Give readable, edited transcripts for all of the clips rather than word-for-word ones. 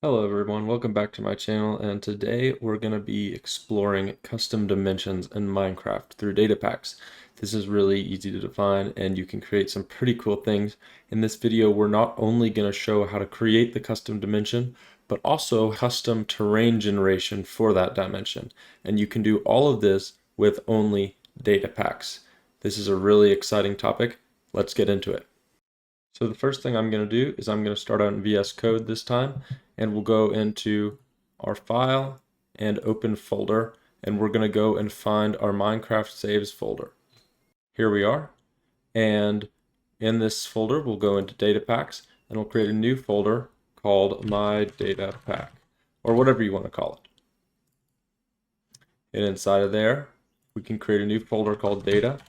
Hello everyone, welcome back to my channel, and today we're going to be exploring custom dimensions in Minecraft through data packs. This is really easy to define and you can create some pretty cool things. In this video we're not only going to show how to create the custom dimension, but also custom terrain generation for that dimension. And you can do all of this with only data packs. This is a really exciting topic. Let's get into it. So the first thing I'm going to do is I'm going to start out in VS Code this time, and we'll go into our file and open folder, and we're going to go and find our Minecraft saves folder. Here we are, and in this folder we'll go into data packs and we'll create a new folder called my data pack, or whatever you want to call it. And inside of there we can create a new folder called data,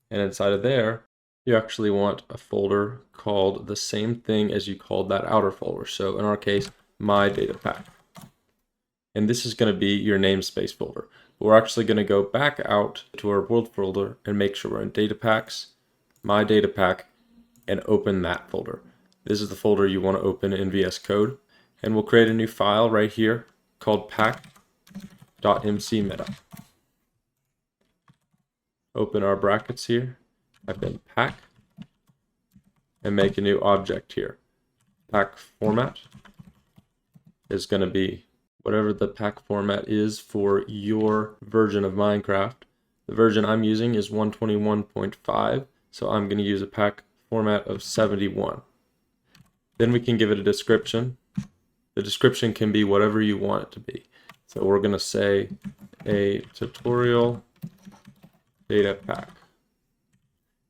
and inside of there you actually want a folder called the same thing as you called that outer folder. So in our case, my data pack. And this is going to be your namespace folder. We're actually going to go back out to our world folder and make sure we're in data packs, my data pack, and open that folder. This is the folder you want to open in VS Code. And we'll create a new file right here called pack.mcmeta. Open our brackets here. Type in pack and make a new object here. Pack format is going to be whatever the pack format is for your version of Minecraft. The version I'm using is 121.5, so I'm going to use a pack format of 71. Then we can give it a description. The description can be whatever you want it to be. So we're going to say a tutorial data pack.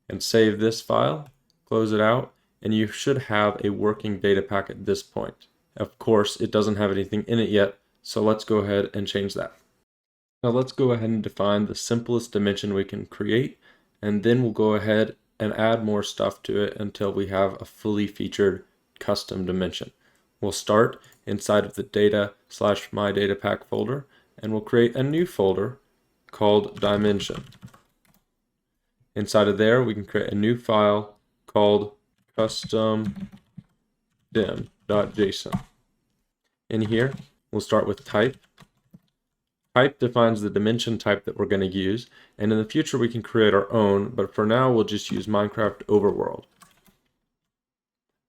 And save this file, close it out, and you should have a working data pack at this point. Of course, it doesn't have anything in it yet, so let's go ahead and change that. Now let's go ahead and define the simplest dimension we can create, and then we'll go ahead and add more stuff to it until we have a fully featured custom dimension. We'll start inside of the data/my-data-pack folder, and we'll create a new folder called dimension. Inside of there, we can create a new file called custom.dim.json. In here, we'll start with type. Type defines the dimension type that we're going to use, and in the future we can create our own, but for now we'll just use Minecraft Overworld.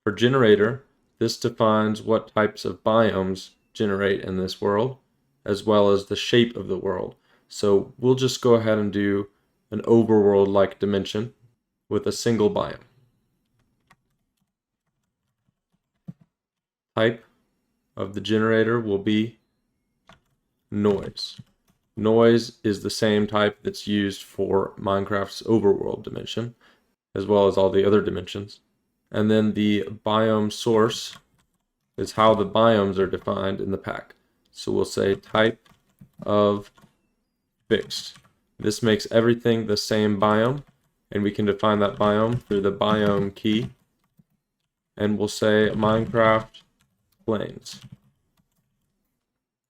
For generator, this defines what types of biomes generate in this world, as well as the shape of the world. So we'll just go ahead and do an overworld-like dimension with a single biome. Type of the generator will be noise. Noise is the same type that's used for Minecraft's overworld dimension, as well as all the other dimensions. And then the biome source is how the biomes are defined in the pack. So we'll say type of fixed. This makes everything the same biome, and we can define that biome through the biome key. And we'll say Minecraft plains.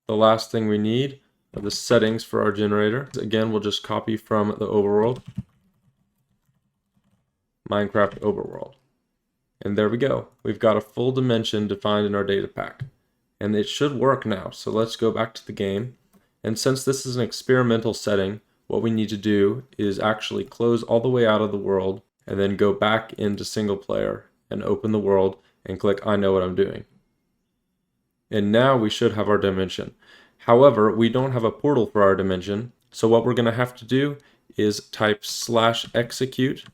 The last thing we need are the settings for our generator. Again, we'll just copy from the overworld, Minecraft overworld. And there we go. We've got a full dimension defined in our data pack. And it should work now. So let's go back to the game. And since this is an experimental setting, what we need to do is actually close all the way out of the world and then go back into single player and open the world and click I know what I'm doing. And now we should have our dimension. However, we don't have a portal for our dimension, so what we're going to have to do is type /execute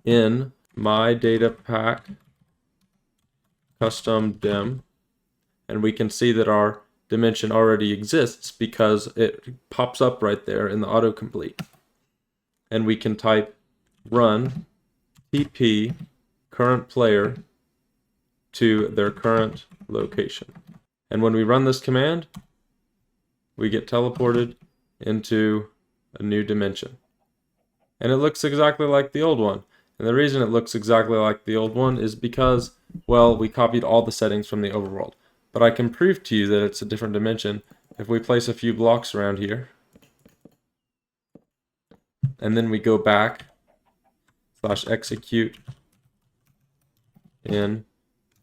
in my data pack custom dim, and we can see that our dimension already exists because it pops up right there in the autocomplete. And we can type run tp current player to their current location. And when we run this command, we get teleported into a new dimension. And it looks exactly like the old one. And the reason it looks exactly like the old one is because, well, we copied all the settings from the overworld. But I can prove to you that it's a different dimension if we place a few blocks around here. And then we go back /execute in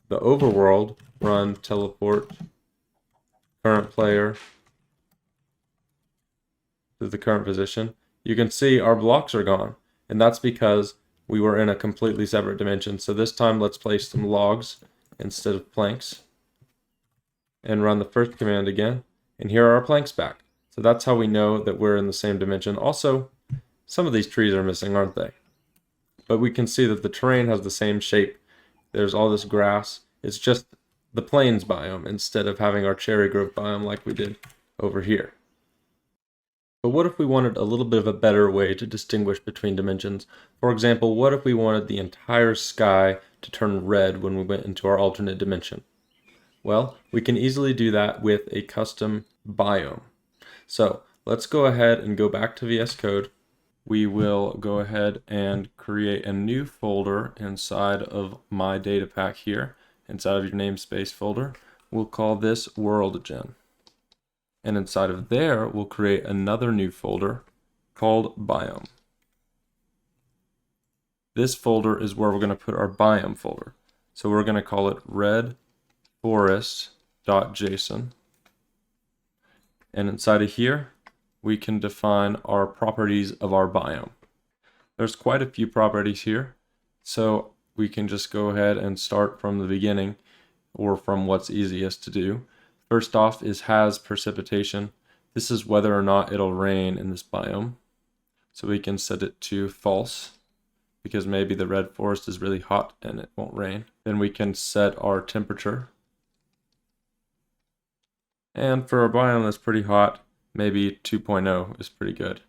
the overworld, run teleport current player to the current position, you can see our blocks are gone. And that's because we were in a completely separate dimension. So this time let's place some logs instead of planks and run the first command again. And here are our planks back. So that's how we know that we're in the same dimension. Also, some of these trees are missing, aren't they? But we can see that the terrain has the same shape. There's all this grass. It's just the plains biome instead of having our cherry grove biome like we did over here. But what if we wanted a little bit of a better way to distinguish between dimensions? For example, what if we wanted the entire sky to turn red when we went into our alternate dimension? Well, we can easily do that with a custom biome. So let's go ahead and go back to VS Code. We will go ahead and create a new folder inside of my Datapack here, inside of your namespace folder. We'll call this WorldGen. And inside of there, we'll create another new folder called biome. This folder is where we're going to put our biome folder. So we're going to call it redforest.json. And inside of here, we can define our properties of our biome. There's quite a few properties here, so we can just go ahead and start from the beginning or from what's easiest to do. First off is has precipitation. This is whether or not it'll rain in this biome. So we can set it to false because maybe the red forest is really hot and it won't rain. Then we can set our temperature. And for a biome that's pretty hot, maybe 2.0 is pretty good.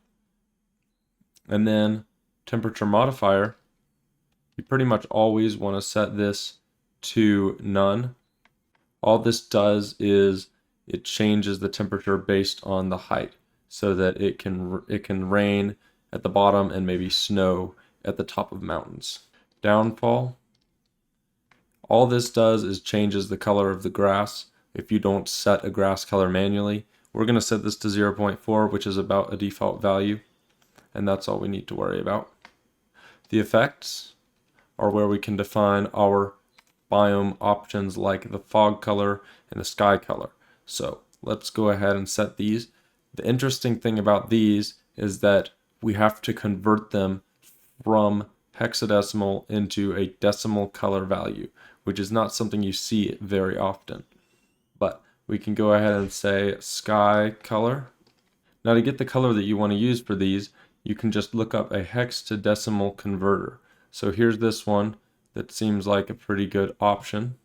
And then temperature modifier, you pretty much always want to set this to none. All this does is it changes the temperature based on the height so that it can rain at the bottom and maybe snow at the top of mountains. Downfall, all this does is changes the color of the grass if you don't set a grass color manually. We're going to set this to 0.4, which is about a default value, and that's all we need to worry about. The effects are where we can define our biome options like the fog color and the sky color. So let's go ahead and set these. The interesting thing about these is that we have to convert them from hexadecimal into a decimal color value, which is not something you see very often. But we can go ahead and say sky color. Now to get the color that you want to use for these, you can just look up a hex to decimal converter. So here's this one that seems like a pretty good option.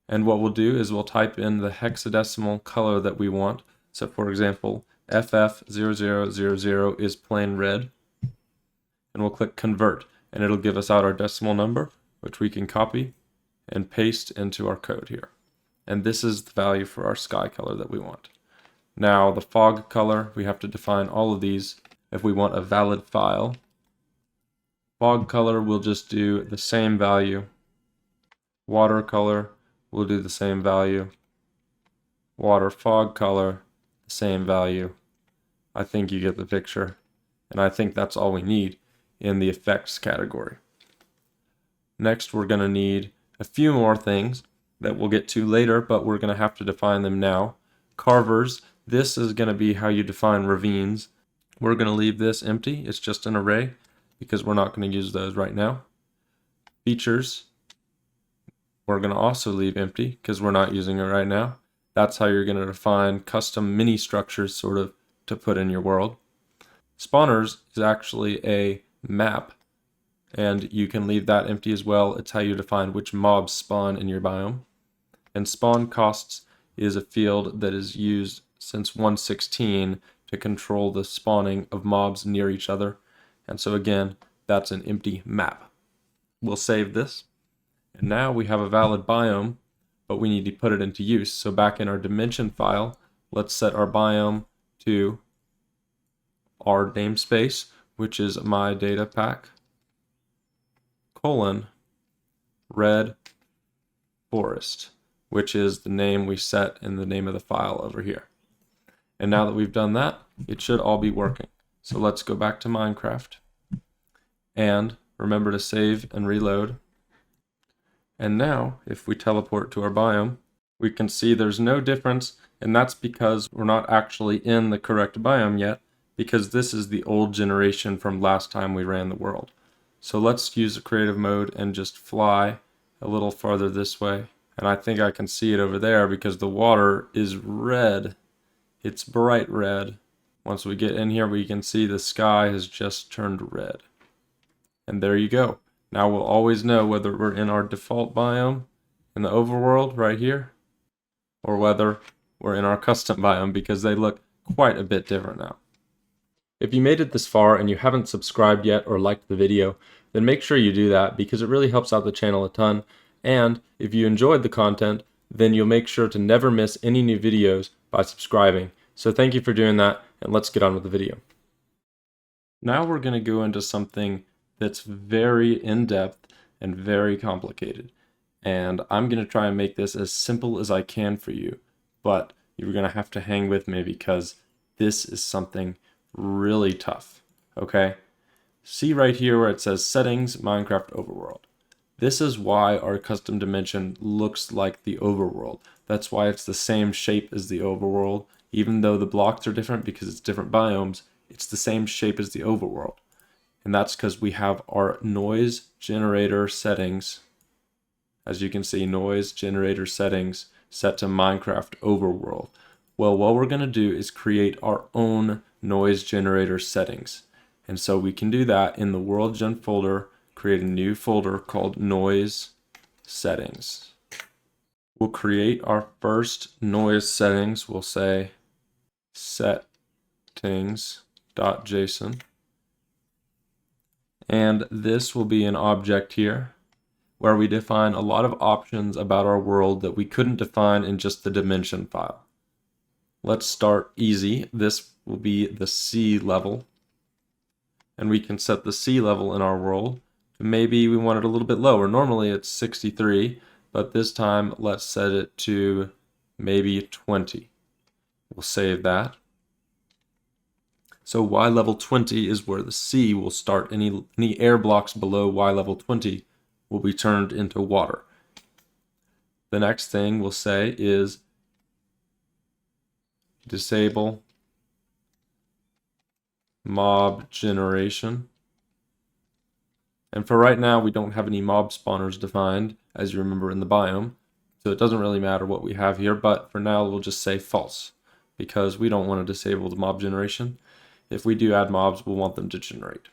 And what we'll do is we'll type in the hexadecimal color that we want. So for example, FF0000 is plain red. And we'll click convert, and it'll give us out our decimal number, which we can copy and paste into our code here. And this is the value for our sky color that we want. Now the fog color, we have to define all of these if we want a valid file. Fog color will just do the same value. Watercolor will do the same value. Water fog color, the same value. I think you get the picture. And I think that's all we need in the effects category. Next, we're going to need a few more things that we'll get to later, but we're going to have to define them now. Carvers, this is going to be how you define ravines. We're going to leave this empty. It's just an array because we're not going to use those right now. Features, we're going to also leave empty because we're not using it right now. That's how you're going to define custom mini structures sort of to put in your world. Spawners is actually a map, and you can leave that empty as well. It's how you define which mobs spawn in your biome. And spawn costs is a field that is used since 1.16 to control the spawning of mobs near each other. And so again, that's an empty map. We'll save this. And now we have a valid biome, but we need to put it into use. So back in our dimension file, let's set our biome to our namespace, which is my Datapack, red forest, which is the name we set in the name of the file over here. And now that we've done that, it should all be working. So let's go back to Minecraft and remember to save and reload. And now, if we teleport to our biome, we can see there's no difference, and that's because we're not actually in the correct biome yet, because this is the old generation from last time we ran the world. So let's use the creative mode and just fly a little farther this way. And I think I can see it over there because the water is red. It's bright red. Once we get in here, we can see the sky has just turned red. And there you go. Now we'll always know whether we're in our default biome in the overworld right here, or whether we're in our custom biome, because they look quite a bit different now. If you made it this far and you haven't subscribed yet or liked the video, then make sure you do that because it really helps out the channel a ton. And if you enjoyed the content, then you'll make sure to never miss any new videos by subscribing. So thank you for doing that, and let's get on with the video. Now we're going to go into something that's very in-depth and very complicated. And I'm going to try and make this as simple as I can for you, but you're going to have to hang with me because this is something really tough, okay? See right here where it says Settings, Minecraft Overworld. This is why our custom dimension looks like the overworld. That's why it's the same shape as the overworld. Even though the blocks are different because it's different biomes, it's the same shape as the overworld. And that's because we have our noise generator settings. As you can see, noise generator settings set to Minecraft overworld. Well, what we're going to do is create our own noise generator settings. And so we can do that in the world gen folder, create a new folder called noise settings. We'll create our first noise settings. We'll say settings.json. And this will be an object here where we define a lot of options about our world that we couldn't define in just the dimension file. Let's start easy. This will be the sea level. And we can set the sea level in our world. Maybe we want it a little bit lower. Normally it's 63, but this time let's set it to maybe 20. We'll save that. So Y level 20 is where the sea will start. Any air blocks below Y level 20 will be turned into water. The next thing we'll say is disable mob generation. And for right now, we don't have any mob spawners defined, as you remember in the biome. So it doesn't really matter what we have here, but for now we'll just say false, because we don't want to disable the mob generation. If we do add mobs, we'll want them to generate.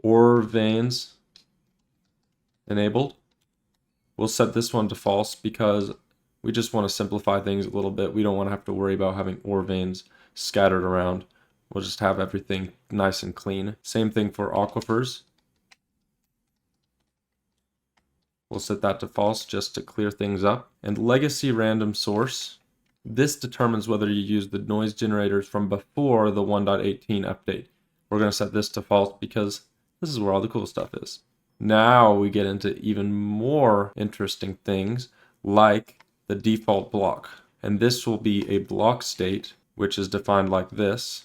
Ore veins enabled. We'll set this one to false because we just want to simplify things a little bit. We don't want to have to worry about having ore veins scattered around. We'll just have everything nice and clean. Same thing for aquifers. We'll set that to false just to clear things up. And legacy random source. This determines whether you use the noise generators from before the 1.18 update. We're going to set this to false because this is where all the cool stuff is. Now we get into even more interesting things like the default block. And this will be a block state, which is defined like this.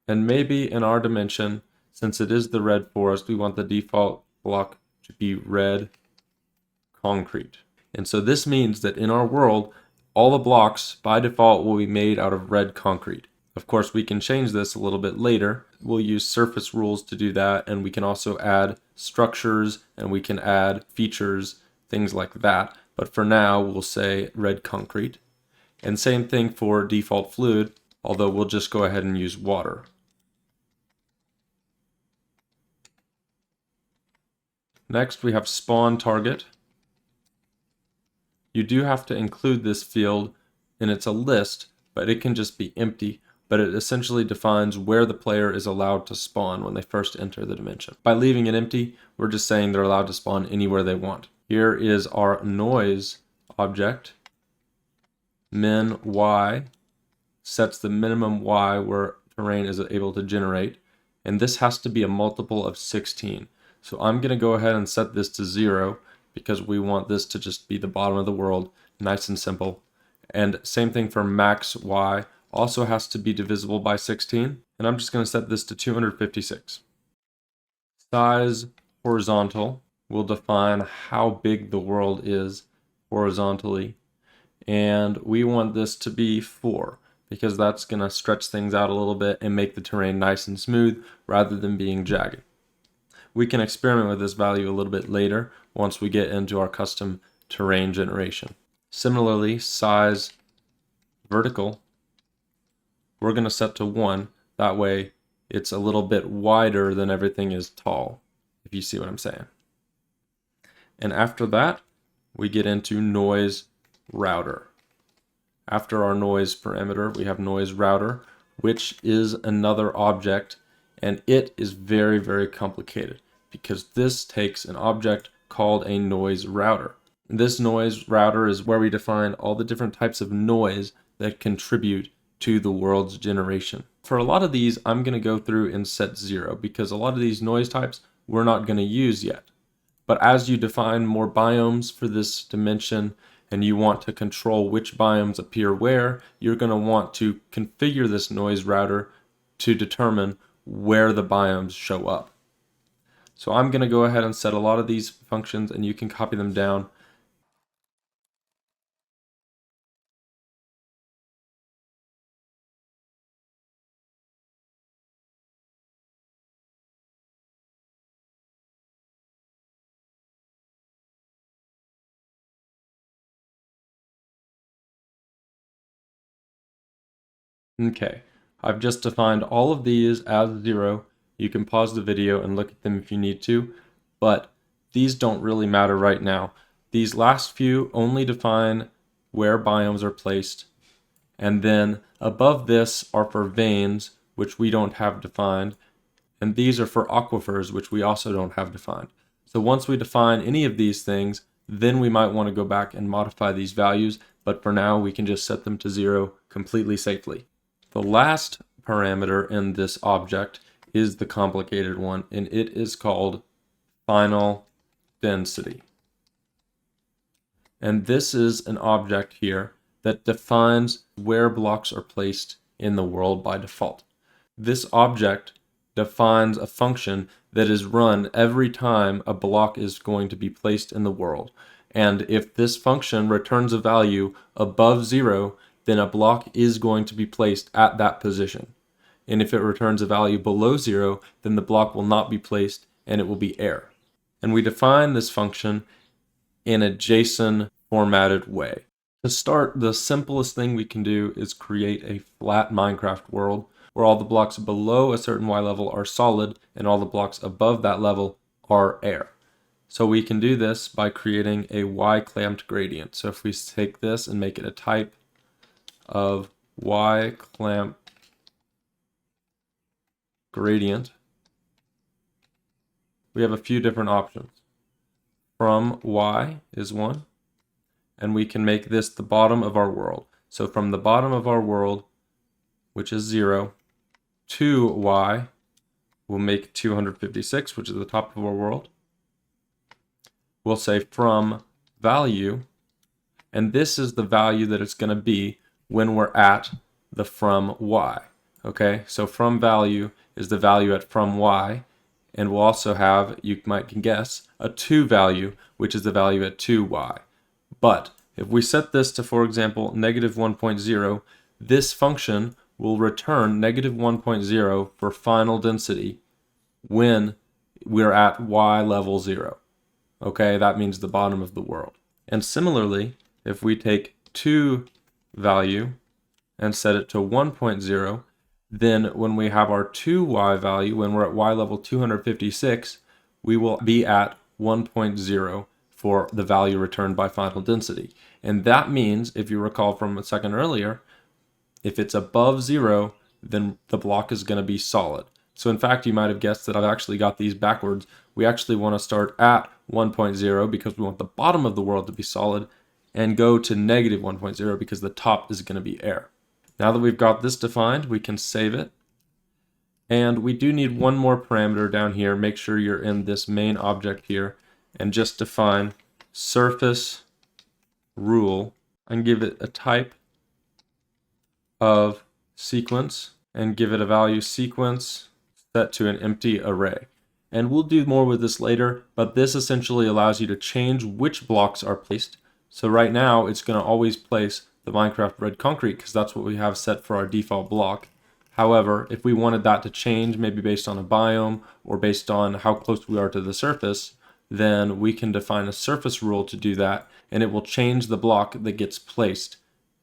And maybe in our dimension, since it is the red forest, we want the default block to be red concrete. And so this means that in our world, all the blocks by default will be made out of red concrete. Of course, we can change this a little bit later. We'll use surface rules to do that, and we can also add structures, and we can add features, things like that. But for now, we'll say red concrete. And same thing for default fluid, although we'll just go ahead and use water. Next, we have spawn target. You do have to include this field, and it's a list, but it can just be empty. But it essentially defines where the player is allowed to spawn when they first enter the dimension. By leaving it empty, we're just saying they're allowed to spawn anywhere they want. Here is our noise object. Min y sets the minimum y where terrain is able to generate. And this has to be a multiple of 16. So I'm going to go ahead and set this to 0 because we want this to just be the bottom of the world, nice and simple. And same thing for max y, also has to be divisible by 16. And I'm just going to set this to 256. Size horizontal will define how big the world is horizontally. And we want this to be 4 because that's going to stretch things out a little bit and make the terrain nice and smooth rather than being jagged. We can experiment with this value a little bit later once we get into our custom terrain generation. Similarly, size vertical, we're going to set to 1. That way it's a little bit wider than everything is tall, if you see what I'm saying. And after that, we get into noise router. After our noise parameter, we have noise router, which is another object, and it is very, very complicated because this takes an object called a noise router. This noise router is where we define all the different types of noise that contribute to the world's generation. For a lot of these, I'm going to go through and set 0 because a lot of these noise types we're not going to use yet. But as you define more biomes for this dimension and you want to control which biomes appear where, you're going to want to configure this noise router to determine where the biomes show up. So I'm going to go ahead and set a lot of these functions and you can copy them down. Okay, I've just defined all of these as 0. You can pause the video and look at them if you need to, but these don't really matter right now. These last few only define where biomes are placed, and then above this are for veins, which we don't have defined, and these are for aquifers, which we also don't have defined. So once we define any of these things, then we might want to go back and modify these values, but for now we can just set them to 0 completely safely. The last parameter in this object is the complicated one, and it is called final density. And this is an object here that defines where blocks are placed in the world by default. This object defines a function that is run every time a block is going to be placed in the world. And if this function returns a value above 0, then a block is going to be placed at that position. And if it returns a value below 0, then the block will not be placed and it will be error. And we define this function in a JSON formatted way. To start, the simplest thing we can do is create a flat Minecraft world where all the blocks below a certain Y level are solid and all the blocks above that level are air. So we can do this by creating a Y clamped gradient. So if we take this and make it a type of Y clamp gradient, we have a few different options. From Y is one, and we can make this the bottom of our world. So from the bottom of our world, which is 0, to Y, we'll make 256, which is the top of our world. We'll say from value, and this is the value that it's going to be when we're at the from Y. Okay, so from value is the value at from Y, and we'll also have, you might guess, a to value, which is the value at 2Y. But if we set this to, for example, negative 1.0, this function will return negative 1.0 for final density when we're at Y level 0. Okay, that means the bottom of the world. And similarly, if we take 2 value and set it to 1.0, then when we have our 2Y value, when we're at Y level 256, we will be at 1.0 for the value returned by final density. And that means, if you recall from a second earlier, if it's above 0, then the block is going to be solid. So in fact, you might have guessed that I've actually got these backwards. We actually want to start at 1.0 because we want the bottom of the world to be solid, and go to negative 1.0 because the top is going to be air. Now that we've got this defined, we can save it. And we do need one more parameter down here. Make sure you're in this main object here and just define surface rule and give it a type of sequence and give it a value sequence set to an empty array. And we'll do more with this later, but this essentially allows you to change which blocks are placed. So right now, it's going to always place the Minecraft red concrete because that's what we have set for our default block. However, if we wanted that to change, maybe based on a biome or based on how close we are to the surface, then we can define a surface rule to do that, and it will change the block that gets placed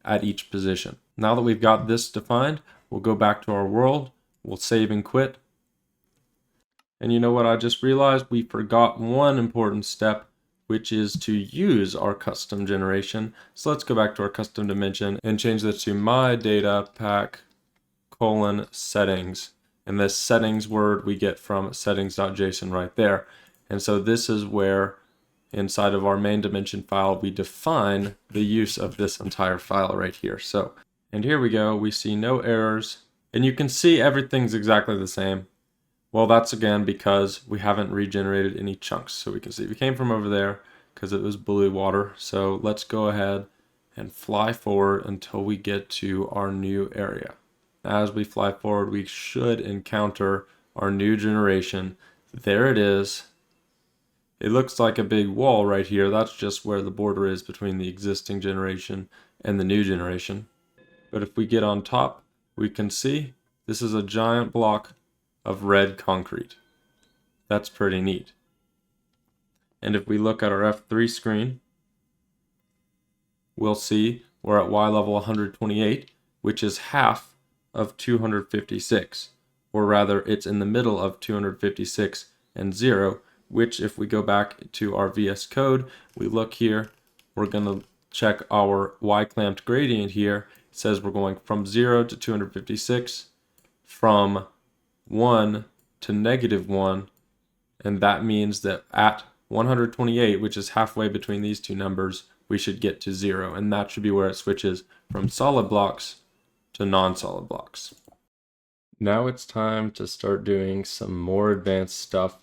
at each position. Now that we've got this defined, we'll go back to our world, we'll save and quit. And you know what I just realized? We forgot one important step, which is to use our custom generation. So let's go back to our custom dimension and change this to my Datapack :settings. And this settings word we get from settings.json right there. And so this is where inside of our main dimension file, we define the use of this entire file right here. So, and here we go, we see no errors, and you can see everything's exactly the same. Well, that's again because we haven't regenerated any chunks. So we can see we came from over there because it was blue water. So let's go ahead and fly forward until we get to our new area. As we fly forward, we should encounter our new generation. There it is. It looks like a big wall right here. That's just where the border is between the existing generation and the new generation. But if we get on top, we can see this is a giant block of red concrete. That's pretty neat. And if we look at our F3 screen, we'll see we're at Y level 128, which is half of 256, or rather it's in the middle of 256 and 0, which if we go back to our VS Code, we look here, we're going to check our Y clamped gradient here. It says we're going from 0 to 256, from 1 to -1, and that means that at 128, which is halfway between these two numbers, we should get to 0, and that should be where it switches from solid blocks to non-solid blocks. Now it's time to start doing some more advanced stuff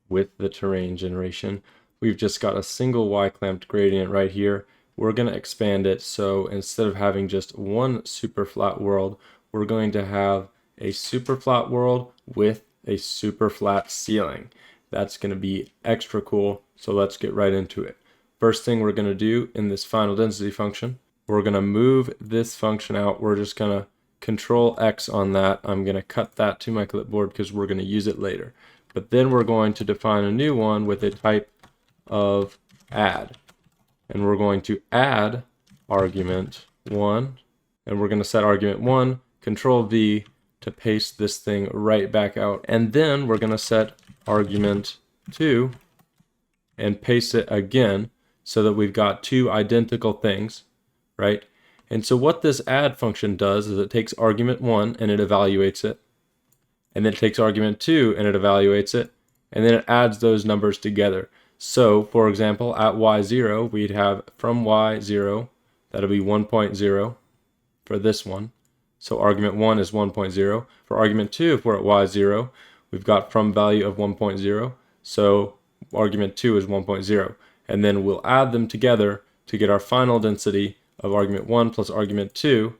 with the terrain generation. We've just got a single Y-clamped gradient right here. We're going to expand it, so instead of having just one super flat world, we're going to have a super flat world with a super flat ceiling. That's going to be extra cool, so let's get right into it. First thing we're going to do in this final density function, we're going to move this function out. We're just going to Control X on that. I'm going to cut that to my clipboard because we're going to use it later. But then we're going to define a new one with a type of add. And we're going to add argument 1. And we're going to set argument 1, Control V to paste this thing right back out. And then we're going to set argument 2 and paste it again so that we've got two identical things, right? And so what this add function does is it takes argument 1 and it evaluates it. And then it takes argument 2 and it evaluates it. And then it adds those numbers together. So, for example, at y0, we'd have from y0, that'll be 1.0 for this one. So argument 1 is 1.0. For argument 2, if we're at y0, we've got from value of 1.0. So argument 2 is 1.0. And then we'll add them together to get our final density of argument 1 plus argument 2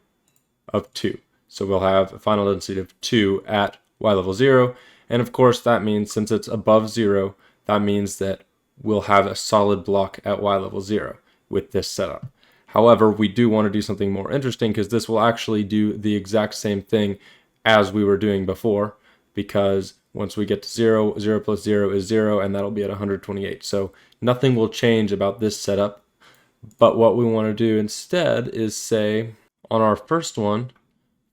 of 2. So we'll have a final density of 2 at y level 0. And of course, that means since it's above 0, that means that we'll have a solid block at y level 0 with this setup. However, we do want to do something more interesting because this will actually do the exact same thing as we were doing before, because once we get to 0, 0 plus 0 is 0, and that'll be at 128. So nothing will change about this setup. But what we want to do instead is say on our first one,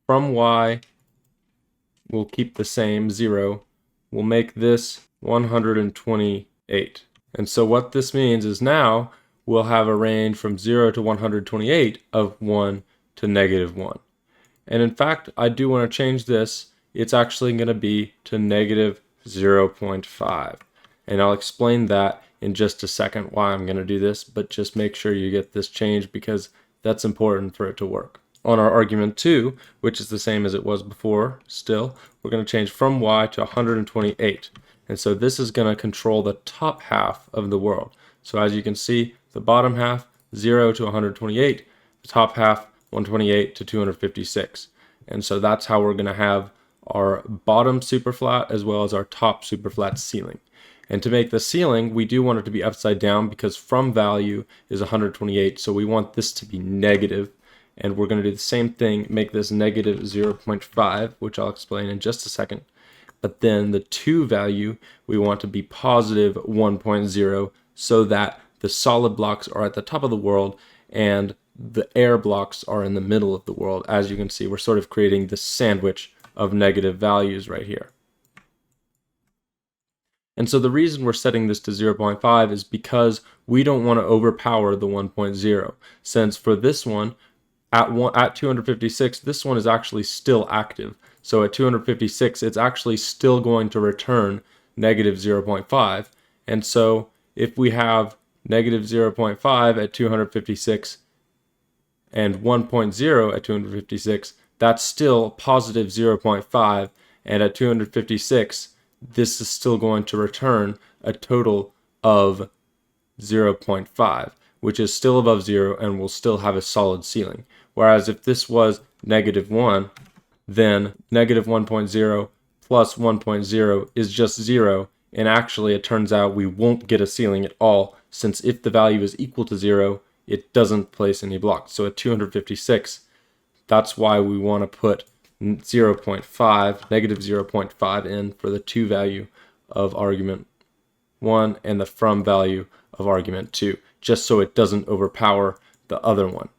from y, we'll keep the same 0. We'll make this 128. And so what this means is now we'll have a range from 0 to 128 of 1 to -1. And in fact, I do want to change this. It's actually going to be to -0.5. And I'll explain that in just a second why I'm going to do this, but just make sure you get this changed because that's important for it to work. On our argument 2, which is the same as it was before, still, we're going to change from y to 128. And so this is going to control the top half of the world. So as you can see, the bottom half, 0 to 128, the top half, 128 to 256. And so that's how we're going to have our bottom superflat as well as our top superflat ceiling. And to make the ceiling, we do want it to be upside down because from value is 128, so we want this to be negative. And we're going to do the same thing, make this negative 0.5, which I'll explain in just a second. But then the to value, we want to be positive 1.0 so that the solid blocks are at the top of the world and the air blocks are in the middle of the world. As you can see, we're sort of creating the sandwich of negative values right here. And so the reason we're setting this to 0.5 is because we don't want to overpower the 1.0. Since for this one, at 256, this one is actually still active. So at 256, it's actually still going to return negative 0.5. And so if we have negative 0.5 at 256 and 1.0 at 256, that's still positive 0.5. And at 256, this is still going to return a total of 0.5, which is still above 0 and will still have a solid ceiling. Whereas if this was negative 1, then negative 1.0 plus 1.0 is just 0, and actually it turns out we won't get a ceiling at all, since if the value is equal to 0, it doesn't place any blocks. So at 256, that's why we want to put 0.5, negative 0.5 in for the to value of argument 1 and the from value of argument 2, just so it doesn't overpower the other one.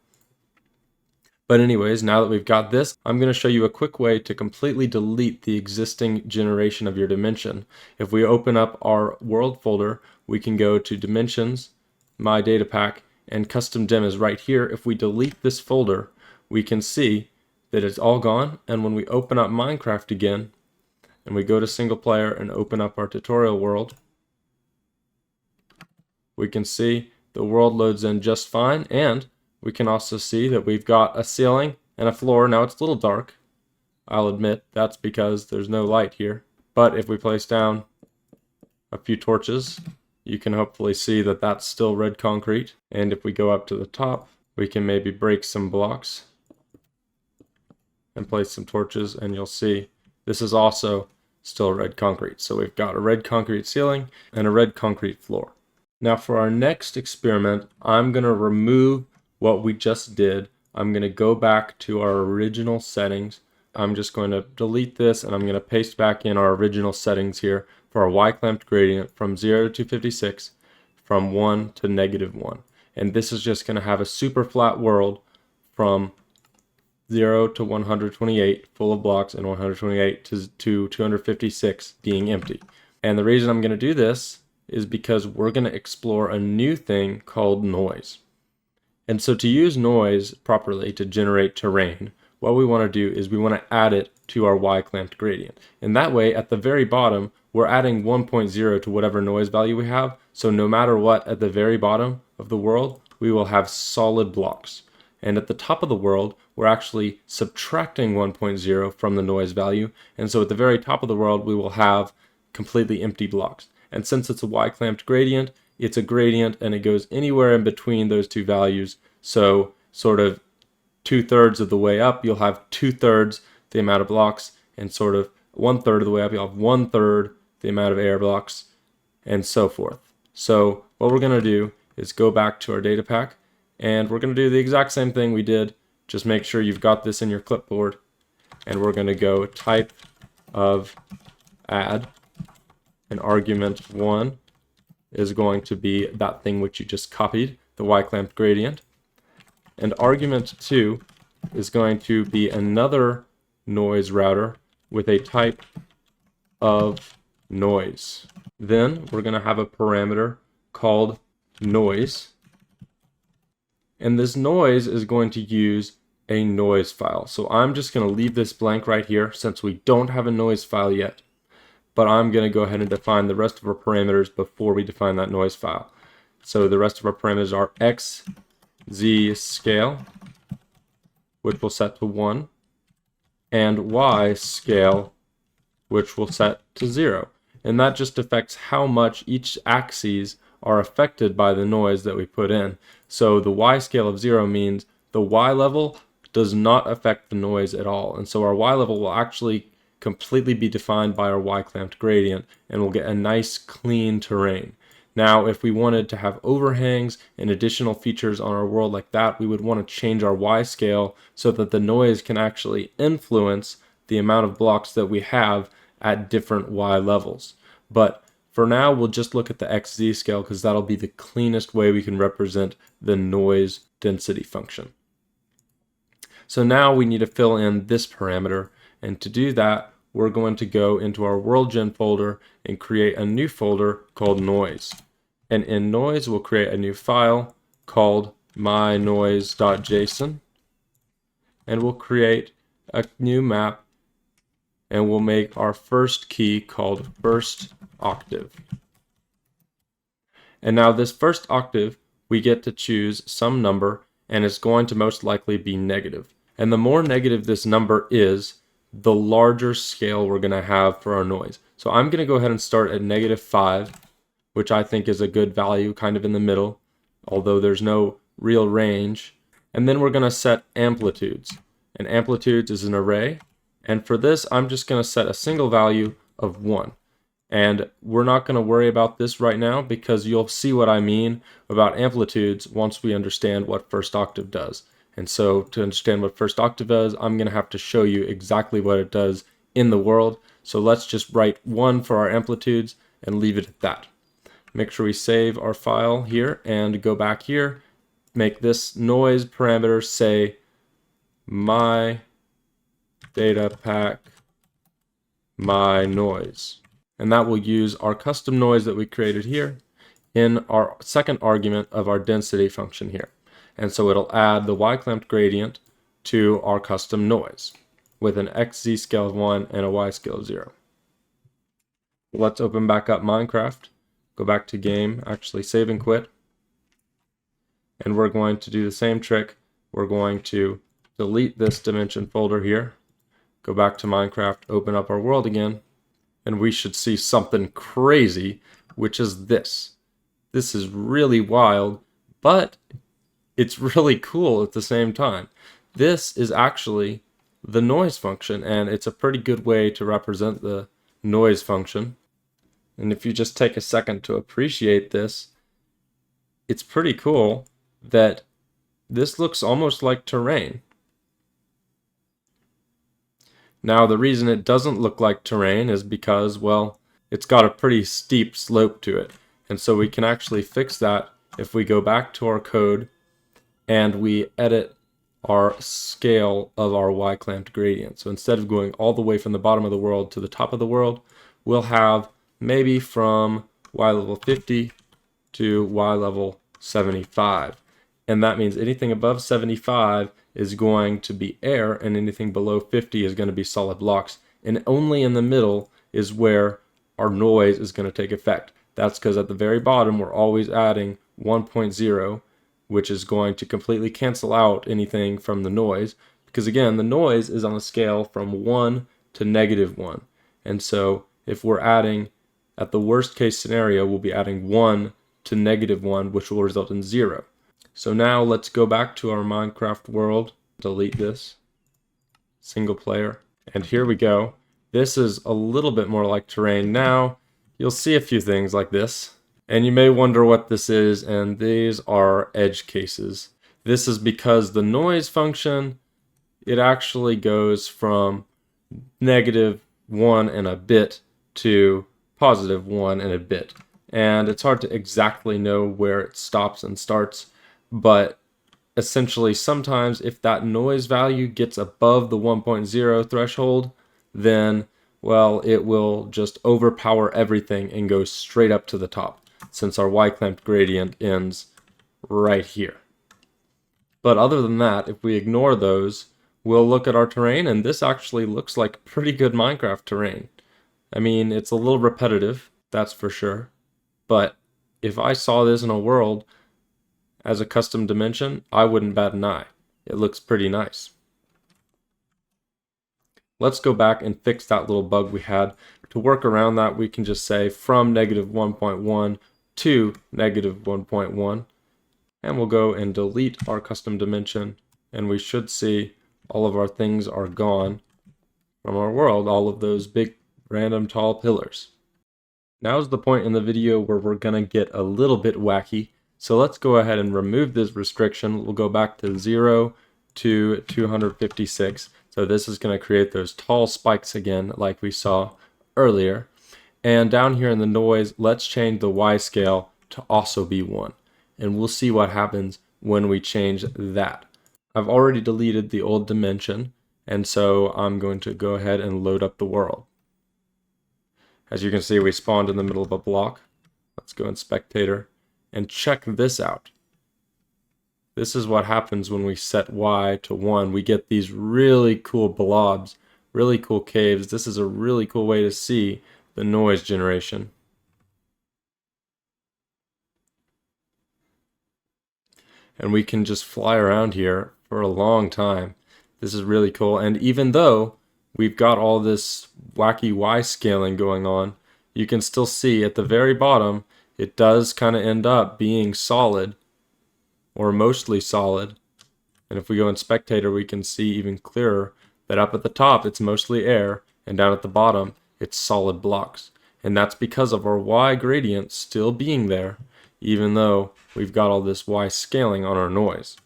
But anyways, now that we've got this, I'm going to show you a quick way to completely delete the existing generation of your dimension. If we open up our world folder, we can go to dimensions, my Datapack, and custom dim is right here. If we delete this folder, we can see that it's all gone. And when we open up Minecraft again, and we go to single player and open up our tutorial world, we can see the world loads in just fine, and we can also see that we've got a ceiling and a floor. Now it's a little dark, I'll admit, that's because there's no light here. But if we place down a few torches, you can hopefully see that that's still red concrete. And if we go up to the top, we can maybe break some blocks and place some torches, and you'll see this is also still red concrete. So we've got a red concrete ceiling and a red concrete floor. Now for our next experiment, I'm going to remove what we just did. I'm going to go back to our original settings. I'm just going to delete this, and I'm going to paste back in our original settings here for our y-clamped gradient from 0 to 256, from 1 to negative 1. And this is just going to have a super flat world from 0 to 128 full of blocks, and 128 to 256 being empty. And the reason I'm going to do this is because we're going to explore a new thing called noise. And so to use noise properly to generate terrain, what we want to do is we want to add it to our y-clamped gradient. And that way, at the very bottom, we're adding 1.0 to whatever noise value we have. So no matter what, at the very bottom of the world, we will have solid blocks. And at the top of the world, we're actually subtracting 1.0 from the noise value. And so at the very top of the world, we will have completely empty blocks. And since it's a y-clamped gradient, it's a gradient and it goes anywhere in between those two values. So sort of 2/3 of the way up, you'll have 2/3 the amount of blocks, and sort of 1/3 of the way up, you'll have 1/3 the amount of air blocks, and so forth. So what we're going to do is go back to our Datapack, and we're going to do the exact same thing we did. Just make sure you've got this in your clipboard, and we're going to go type of add, and argument 1 is going to be that thing which you just copied, the y-clamped gradient. And argument 2 is going to be another noise router with a type of noise. Then we're going to have a parameter called noise. And this noise is going to use a noise file. So I'm just going to leave this blank right here since we don't have a noise file yet. But I'm going to go ahead and define the rest of our parameters before we define that noise file. So the rest of our parameters are x, z scale, which we'll set to 1, and y scale, which we'll set to 0. And that just affects how much each axes are affected by the noise that we put in. So the y scale of 0 means the y level does not affect the noise at all. And so our y level will actually completely be defined by our y-clamped gradient, and we'll get a nice clean terrain. Now, if we wanted to have overhangs and additional features on our world like that, we would want to change our Y scale so that the noise can actually influence the amount of blocks that we have at different Y levels. But for now, we'll just look at the XZ scale because that'll be the cleanest way we can represent the noise density function. So now we need to fill in this parameter, and to do that, we're going to go into our WorldGen folder and create a new folder called noise. And in noise, we'll create a new file called mynoise.json, and we'll create a new map, and we'll make our first key called first octave. And now this first octave, we get to choose some number, and it's going to most likely be negative. And the more negative this number is, the larger scale we're going to have for our noise. So I'm going to go ahead and start at -5, which I think is a good value, kind of in the middle, although there's no real range. And then we're going to set amplitudes. And amplitudes is an array. And for this, I'm just going to set a single value of 1. And we're not going to worry about this right now because you'll see what I mean about amplitudes once we understand what first octave does. And so to understand what first octave does, I'm going to have to show you exactly what it does in the world. So let's just write 1 for our amplitudes and leave it at that. Make sure we save our file here and go back here. Make this noise parameter say my Datapack my noise. And that will use our custom noise that we created here in our second argument of our density function here. And so it'll add the y-clamped gradient to our custom noise with an XZ scale of 1 and a Y scale of 0. Let's open back up Minecraft, go back to game, actually save and quit. And we're going to do the same trick. We're going to delete this dimension folder here, go back to Minecraft, open up our world again, and we should see something crazy, which is this. This is really wild, but it's really cool at the same time. This is actually the noise function, and it's a pretty good way to represent the noise function. And if you just take a second to appreciate this, it's pretty cool that this looks almost like terrain. Now, the reason it doesn't look like terrain is because, well, it's got a pretty steep slope to it. And so we can actually fix that if we go back to our code and we edit our scale of our y-clamped gradient. So instead of going all the way from the bottom of the world to the top of the world, we'll have maybe from y level 50 to y level 75. And that means anything above 75 is going to be air, and anything below 50 is going to be solid blocks. And only in the middle is where our noise is going to take effect. That's because at the very bottom, we're always adding 1.0, which is going to completely cancel out anything from the noise. Because again, the noise is on a scale from 1 to -1. And so if we're adding, at the worst case scenario, we'll be adding 1 to -1, which will result in 0. So now let's go back to our Minecraft world, delete this, single player, and here we go. This is a little bit more like terrain. Now you'll see a few things like this, and you may wonder what this is, and these are edge cases. This is because the noise function, it actually goes from -1 and a bit to +1 and a bit. And it's hard to exactly know where it stops and starts, but essentially sometimes if that noise value gets above the 1.0 threshold, then, well, it will just overpower everything and go straight up to the top, since our y-clamped gradient ends right here. But other than that, if we ignore those, we'll look at our terrain, and this actually looks like pretty good Minecraft terrain. I mean, it's a little repetitive, that's for sure, but if I saw this in a world as a custom dimension, I wouldn't bat an eye. It looks pretty nice. Let's go back and fix that little bug we had. To work around that, we can just say from -1.1 to -1.1, and we'll go and delete our custom dimension, and we should see all of our things are gone. from our world, all of those big random tall pillars. Now is the point in the video where we're going to get a little bit wacky. So let's go ahead and remove this restriction. We'll go back to 0 to 256. So this is going to create those tall spikes again like we saw earlier. And down here in the noise, let's change the Y scale to also be 1. And we'll see what happens when we change that. I've already deleted the old dimension, and so I'm going to go ahead and load up the world. As you can see, we spawned in the middle of a block. Let's go in Spectator and check this out. This is what happens when we set Y to 1. We get these really cool blobs, really cool caves. This is a really cool way to see the noise generation. And we can just fly around here for a long time. This is really cool. And even though we've got all this wacky Y scaling going on, you can still see at the very bottom, it does kind of end up being solid, or mostly solid. And if we go in Spectator, we can see even clearer that up at the top, it's mostly air, and down at the bottom, it's solid blocks. And that's because of our Y gradient still being there, even though we've got all this Y scaling on our noise.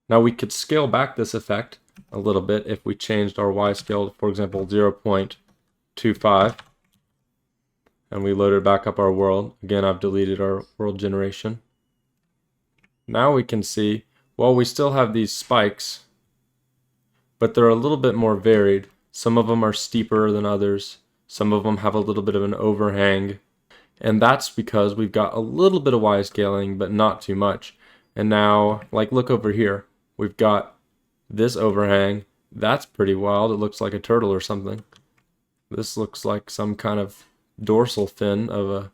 Now we could scale back this effect a little bit if we changed our Y scale to, for example, 0.25, and we loaded back up our world. Again, I've deleted our world generation. Now we can see, well, we still have these spikes, but they're a little bit more varied. Some of them are steeper than others. Some of them have a little bit of an overhang. And that's because we've got a little bit of Y scaling, but not too much. And now, like, look over here. We've got this overhang. That's pretty wild. It looks like a turtle or something. This looks like some kind of dorsal fin of a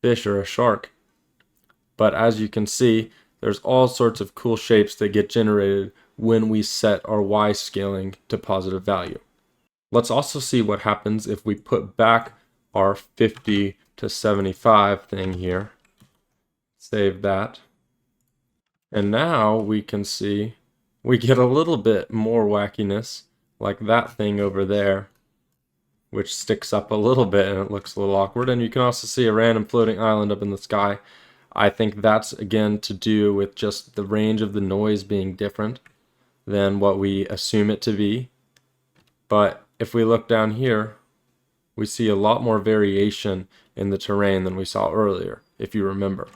fish or a shark. But as you can see, there's all sorts of cool shapes that get generated when we set our Y scaling to positive value. Let's also see what happens if we put back our 50 to 75 thing here. Save that. And now we can see we get a little bit more wackiness, like that thing over there, which sticks up a little bit and it looks a little awkward. And you can also see a random floating island up in the sky. I think that's, again, to do with just the range of the noise being different than what we assume it to be. But if we look down here, we see a lot more variation in the terrain than we saw earlier, if you remember.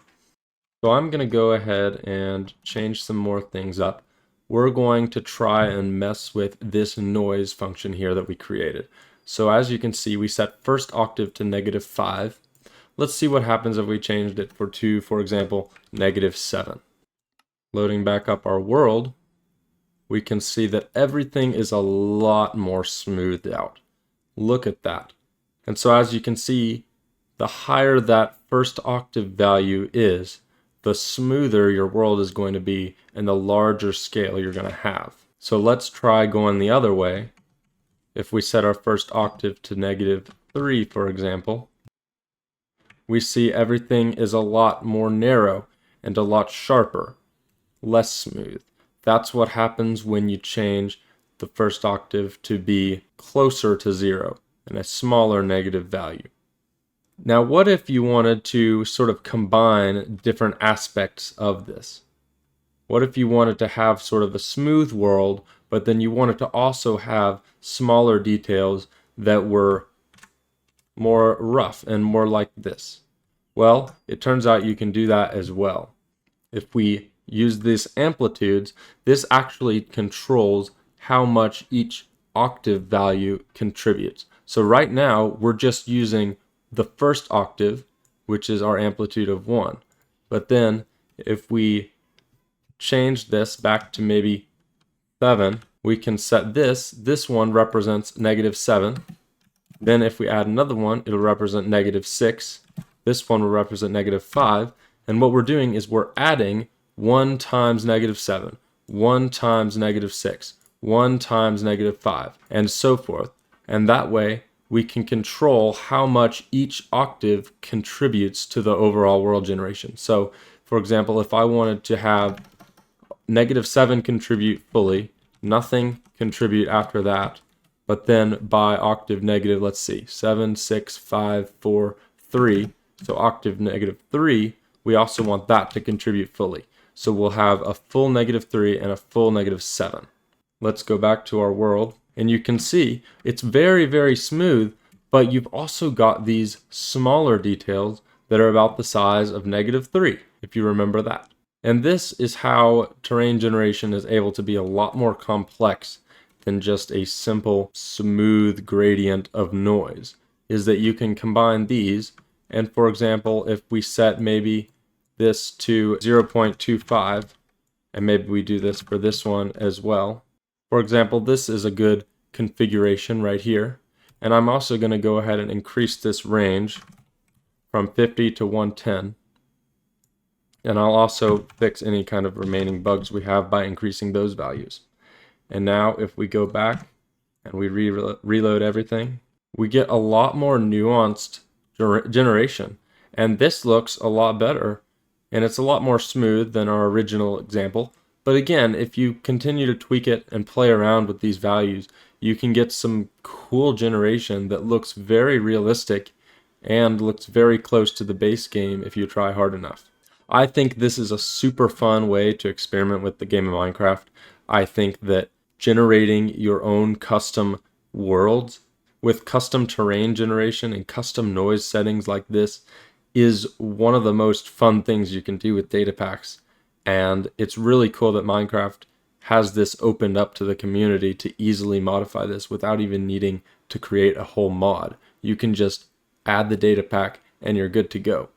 So I'm going to go ahead and change some more things up. We're going to try and mess with this noise function here that we created. So as you can see, we set first octave to -5. Let's see what happens if we changed it to, for example, -7. Loading back up our world, we can see that everything is a lot more smoothed out. Look at that. And so as you can see, the higher that first octave value is, the smoother your world is going to be and the larger scale you're going to have. So let's try going the other way. If we set our first octave to -3, for example, we see everything is a lot more narrow and a lot sharper, less smooth. That's what happens when you change the first octave to be closer to 0 and a smaller negative value. Now, what if you wanted to sort of combine different aspects of this? What if you wanted to have sort of a smooth world, but then you wanted to also have smaller details that were more rough and more like this? Well, it turns out you can do that as well. If we use these amplitudes, this actually controls how much each octave value contributes. So right now, we're just using the first octave, which is our amplitude of 1. But then if we change this back to maybe 7, we can set this one represents -7. Then if we add another one, it'll represent -6. This one will represent -5. And what we're doing is we're adding 1 times -7, 1 times -6, 1 times -5, and so forth. And that way, we can control how much each octave contributes to the overall world generation. So, for example, if I wanted to have -7 contribute fully, nothing contribute after that, but then by octave negative, let's see, 7, 6, 5, 4, 3. So octave negative 3, we also want that to contribute fully. So we'll have a full negative 3 and a full negative 7. Let's go back to our world, and you can see it's very, very smooth, but you've also got these smaller details that are about the size of negative 3, if you remember that. And this is how terrain generation is able to be a lot more complex than just a simple smooth gradient of noise, is that you can combine these. And for example, if we set maybe this to 0.25, and maybe we do this for this one as well. For example, this is a good configuration right here. And I'm also going to go ahead and increase this range from 50 to 110. And I'll also fix any kind of remaining bugs we have by increasing those values. And now if we go back and we reload everything, we get a lot more nuanced generation. And this looks a lot better, and it's a lot more smooth than our original example. But again, if you continue to tweak it and play around with these values, you can get some cool generation that looks very realistic and looks very close to the base game if you try hard enough. I think this is a super fun way to experiment with the game of Minecraft. I think that generating your own custom worlds with custom terrain generation and custom noise settings like this is one of the most fun things you can do with data packs. And it's really cool that Minecraft has this opened up to the community to easily modify this without even needing to create a whole mod. You can just add the data pack and you're good to go.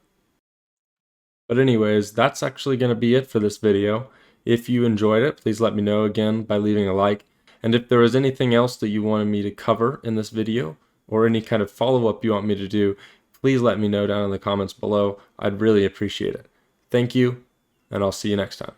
But anyways, that's actually going to be it for this video. If you enjoyed it, please let me know again by leaving a like. And if there was anything else that you wanted me to cover in this video, or any kind of follow-up you want me to do, please let me know down in the comments below. I'd really appreciate it. Thank you, and I'll see you next time.